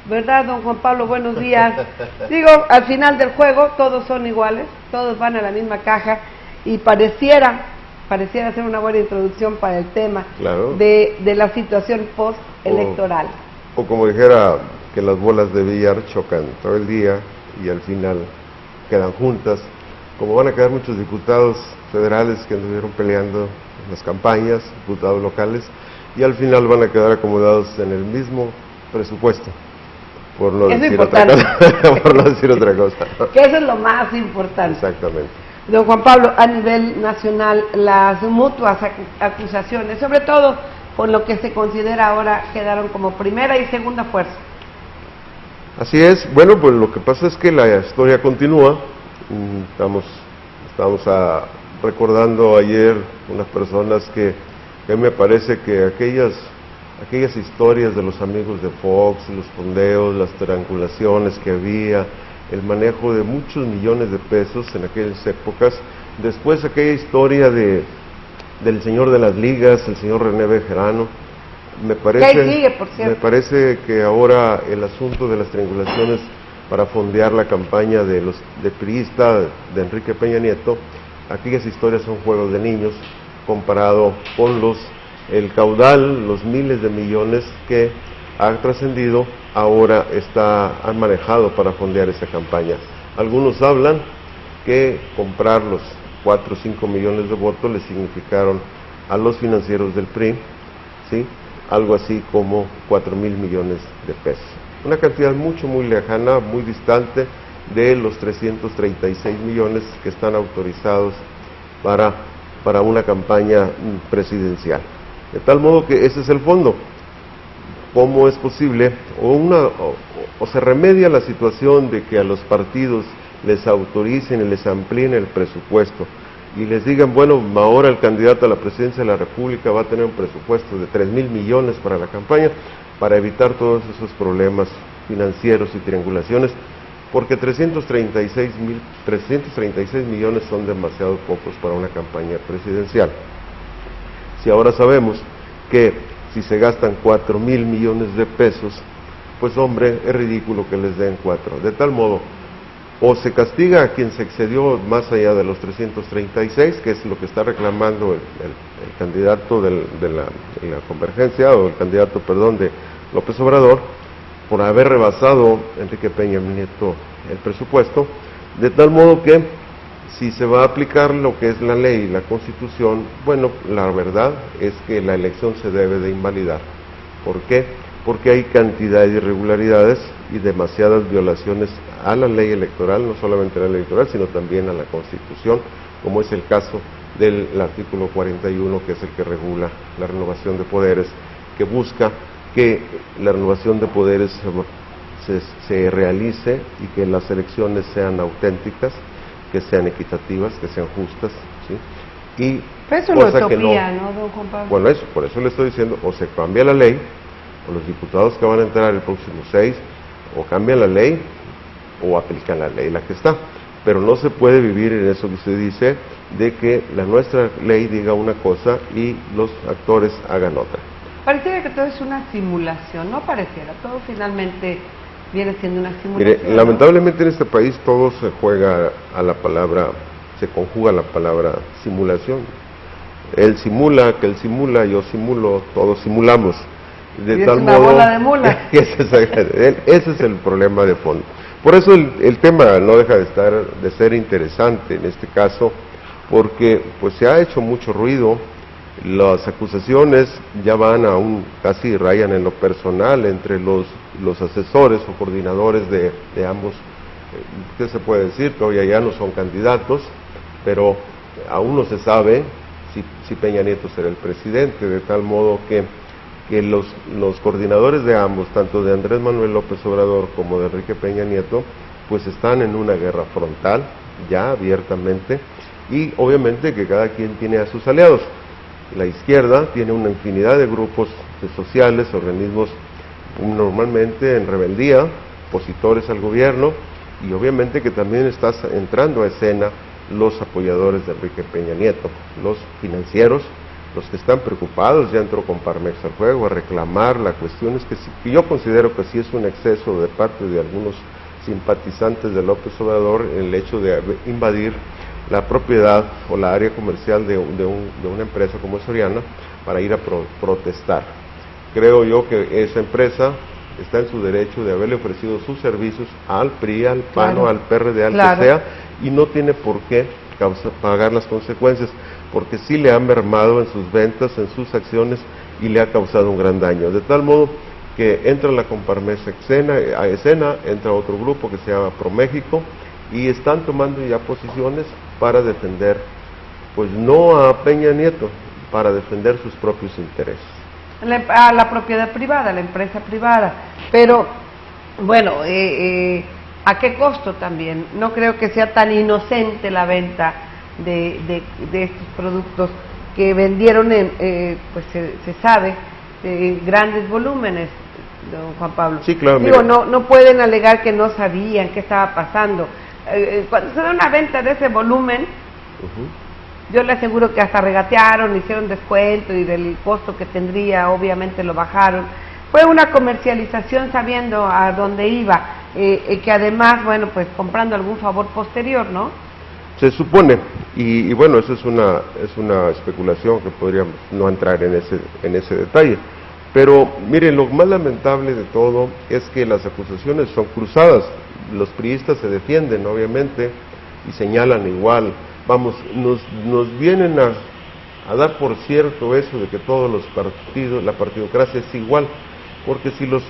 ¿verdad, don Juan Pablo? Buenos días. Digo, al final del juego todos son iguales, todos van a la misma caja y pareciera ser una buena introducción para el tema, claro, de la situación post-electoral. O como dijera, que las bolas de billar chocan todo el día y al final quedan juntas, como van a quedar muchos diputados federales que anduvieron peleando en las campañas, diputados locales, y al final van a quedar acomodados en el mismo presupuesto, por no decir otra cosa. Por no decir otra cosa. Que eso es lo más importante. Exactamente. Don Juan Pablo, a nivel nacional, las mutuas acusaciones, sobre todo por lo que se considera ahora, quedaron como primera y segunda fuerza. Así es. Bueno, pues lo que pasa es que la historia continúa. Estamos recordando ayer unas personas que me parece que aquellas historias de los amigos de Fox, los fondeos, las triangulaciones que había, el manejo de muchos millones de pesos en aquellas épocas, después aquella historia del señor de las ligas, el señor René Bejarano, me parece que ahora el asunto de las triangulaciones para fondear la campaña de priista de Enrique Peña Nieto, aquellas historias son juegos de niños comparado con el caudal, los miles de millones que ha trascendido, ahora han manejado para fondear esa campaña. Algunos hablan que comprar los 4 o 5 millones de votos le significaron a los financieros del PRI, ¿sí?, algo así como 4,000 millones de pesos. Una cantidad muy lejana, muy distante de los 336 millones que están autorizados para una campaña presidencial. De tal modo que ese es el fondo. ¿Cómo es posible? O se remedia la situación de que a los partidos les autoricen y les amplíen el presupuesto y les digan, bueno, ahora el candidato a la presidencia de la República va a tener un presupuesto de 3,000 millones para la campaña, para evitar todos esos problemas financieros y triangulaciones, porque 336 millones son demasiado pocos para una campaña presidencial. Si ahora sabemos que si se gastan 4,000 millones de pesos, pues hombre, es ridículo que les den 4. De tal modo, o se castiga a quien se excedió más allá de los 336, que es lo que está reclamando el candidato de la convergencia, o el candidato, perdón, de López Obrador, por haber rebasado Enrique Peña Nieto el presupuesto, de tal modo que si se va a aplicar lo que es la ley y la Constitución, bueno, la verdad es que la elección se debe de invalidar. ¿Por qué? Porque hay cantidad de irregularidades y demasiadas violaciones a la ley electoral, no solamente a la ley electoral, sino también a la Constitución, como es el caso del artículo 41, que es el que regula la renovación de poderes, que busca que la renovación de poderes se realice y que las elecciones sean auténticas, que sean equitativas, que sean justas, ¿sí? Y pero eso no es utopía, ¿no, don Juan Pablo? Bueno, por eso le estoy diciendo, o se cambia la ley, o los diputados que van a entrar el próximo 6, o cambian la ley, o aplican la ley, la que está. Pero no se puede vivir en eso que usted dice, de que nuestra ley diga una cosa y los actores hagan otra. Pareciera que todo es una simulación, no pareciera, todo finalmente viene siendo una simulación. Mire, lamentablemente en este país todo se juega a la palabra, se conjuga la palabra simulación. Él simula, que él simula, yo simulo, todos simulamos. De tal modo, bola de mula. ese es el problema de fondo. Por eso el tema no deja de ser interesante en este caso, porque pues se ha hecho mucho ruido. Las acusaciones ya van casi rayan en lo personal entre los asesores o coordinadores de ambos. ¿Qué se puede decir? Todavía ya no son candidatos, pero aún no se sabe si Peña Nieto será el presidente, de tal modo que los coordinadores de ambos, tanto de Andrés Manuel López Obrador como de Enrique Peña Nieto, pues están en una guerra frontal, ya abiertamente, y obviamente que cada quien tiene a sus aliados. La izquierda tiene una infinidad de grupos sociales, organismos normalmente en rebeldía, opositores al gobierno, y obviamente que también está entrando a escena los apoyadores de Enrique Peña Nieto, los financieros, los que están preocupados, ya entró Comparmex al juego a reclamar. La cuestión es que yo considero que sí es un exceso de parte de algunos simpatizantes de López Obrador el hecho de invadir la propiedad o la área comercial de una empresa como Soriana para ir a protestar. Creo yo que esa empresa está en su derecho de haberle ofrecido sus servicios al PRI, al PAN o al PRD, al que sea, y no tiene por qué pagar las consecuencias, porque sí le han mermado en sus ventas, en sus acciones, y le ha causado un gran daño, de tal modo que entra la Comparmex a escena, entra otro grupo que se llama ProMéxico, y están tomando ya posiciones para defender, pues no a Peña Nieto, para defender sus propios intereses. A la propiedad privada, a la empresa privada, pero bueno, ¿a qué costo también? No creo que sea tan inocente la venta de estos productos que vendieron pues se sabe, grandes volúmenes, don Juan Pablo. Sí, claro. Digo, no pueden alegar que no sabían qué estaba pasando. Cuando se da una venta de ese volumen, yo le aseguro que hasta regatearon, hicieron descuento y del costo que tendría, obviamente lo bajaron. Fue una comercialización sabiendo a dónde iba, que además, bueno, pues comprando algún favor posterior, ¿no? Se supone, y bueno, eso es una especulación que podríamos no entrar en ese detalle. Pero miren, lo más lamentable de todo es que las acusaciones son cruzadas. Los priistas se defienden, obviamente, y señalan igual. Vamos, nos vienen a dar por cierto eso de que todos los partidos, la partidocracia es igual, porque si los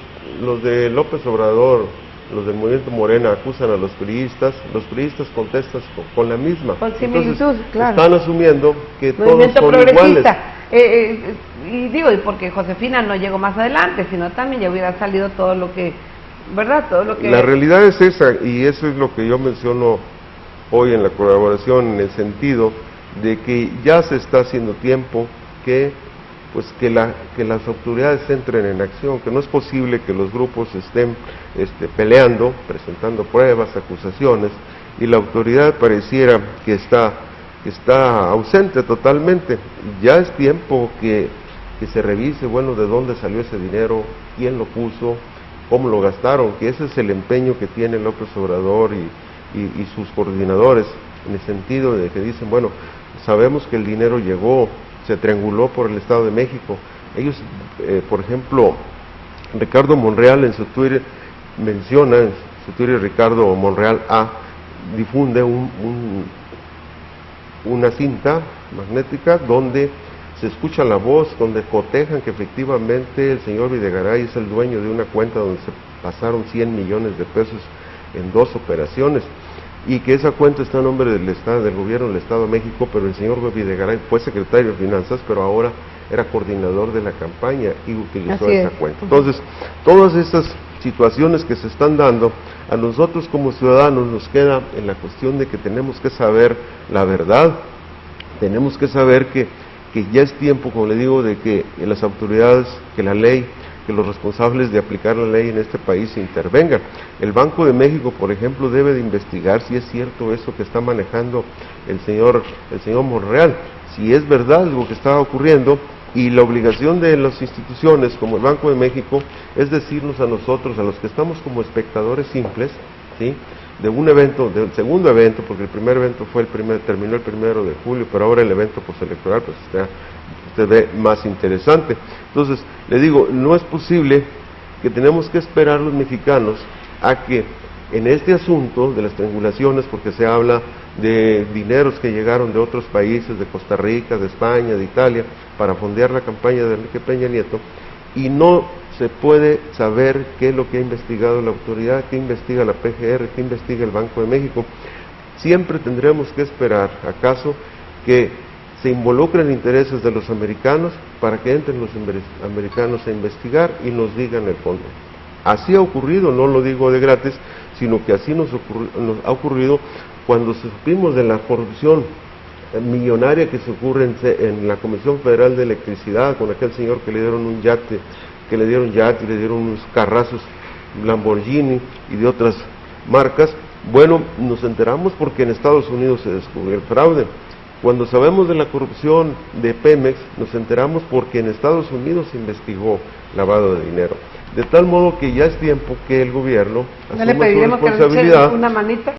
de López Obrador, los del Movimiento Morena acusan a los priistas contestan con la misma. Con similitud. Entonces, claro. Están asumiendo que Movimiento todos son progresista. iguales. Y digo, y porque Josefina no llegó más adelante, sino también ya hubiera salido todo lo que, ¿verdad? Todo lo que... La realidad es esa, y eso es lo que yo menciono hoy en la colaboración, en el sentido de que ya se está haciendo tiempo que las autoridades entren en acción, que no es posible que los grupos estén peleando, presentando pruebas, acusaciones, y la autoridad pareciera que está ausente totalmente. Ya es tiempo que se revise, bueno, de dónde salió ese dinero, quién lo puso, cómo lo gastaron, que ese es el empeño que tiene López Obrador y sus coordinadores, en el sentido de que dicen, bueno, sabemos que el dinero llegó, se trianguló por el Estado de México. Ellos, por ejemplo, Ricardo Monreal en su Twitter menciona, en su Twitter Ricardo Monreal A, difunde una cinta magnética donde se escucha la voz, donde cotejan que efectivamente el señor Videgaray es el dueño de una cuenta donde se pasaron 100 millones de pesos en 2 operaciones, y que esa cuenta está a nombre del gobierno del Estado de México, pero el señor Videgaray fue secretario de Finanzas, pero ahora era coordinador de la campaña y utilizó esa cuenta. Entonces, todas esas situaciones que se están dando, a nosotros como ciudadanos nos queda en la cuestión de que tenemos que saber la verdad, tenemos que saber que ya es tiempo, como le digo, de que las autoridades, que la ley, que los responsables de aplicar la ley en este país se intervengan. El Banco de México, por ejemplo, debe de investigar si es cierto eso que está manejando el señor Monreal, si es verdad algo que está ocurriendo, y la obligación de las instituciones como el Banco de México es decirnos a nosotros, a los que estamos como espectadores simples, ¿sí?, de un evento, del segundo evento, porque el primer evento terminó el 1 de julio, pero ahora el evento postelectoral pues usted ve más interesante. Entonces, le digo, no es posible que tenemos que esperar los mexicanos a que en este asunto de las triangulaciones, porque se habla de dineros que llegaron de otros países, de Costa Rica, de España, de Italia, para fondear la campaña de Enrique Peña Nieto, y no se puede saber qué es lo que ha investigado la autoridad, qué investiga la PGR, qué investiga el Banco de México. Siempre tendremos que esperar, acaso, que se involucren intereses de los americanos para que entren los americanos a investigar y nos digan el fondo. Así ha ocurrido, no lo digo de gratis, sino que así nos ha ocurrido cuando supimos de la corrupción millonaria que se ocurre en la Comisión Federal de Electricidad, con aquel señor que le dieron un yate, le dieron unos carrazos Lamborghini y de otras marcas. Bueno, nos enteramos porque en Estados Unidos se descubrió el fraude, Cuando sabemos de la corrupción de Pemex, nos enteramos porque en Estados Unidos se investigó lavado de dinero. De tal modo que ya es tiempo que el gobierno ¿No le asuma su pediremos que nos eche responsabilidad una manita?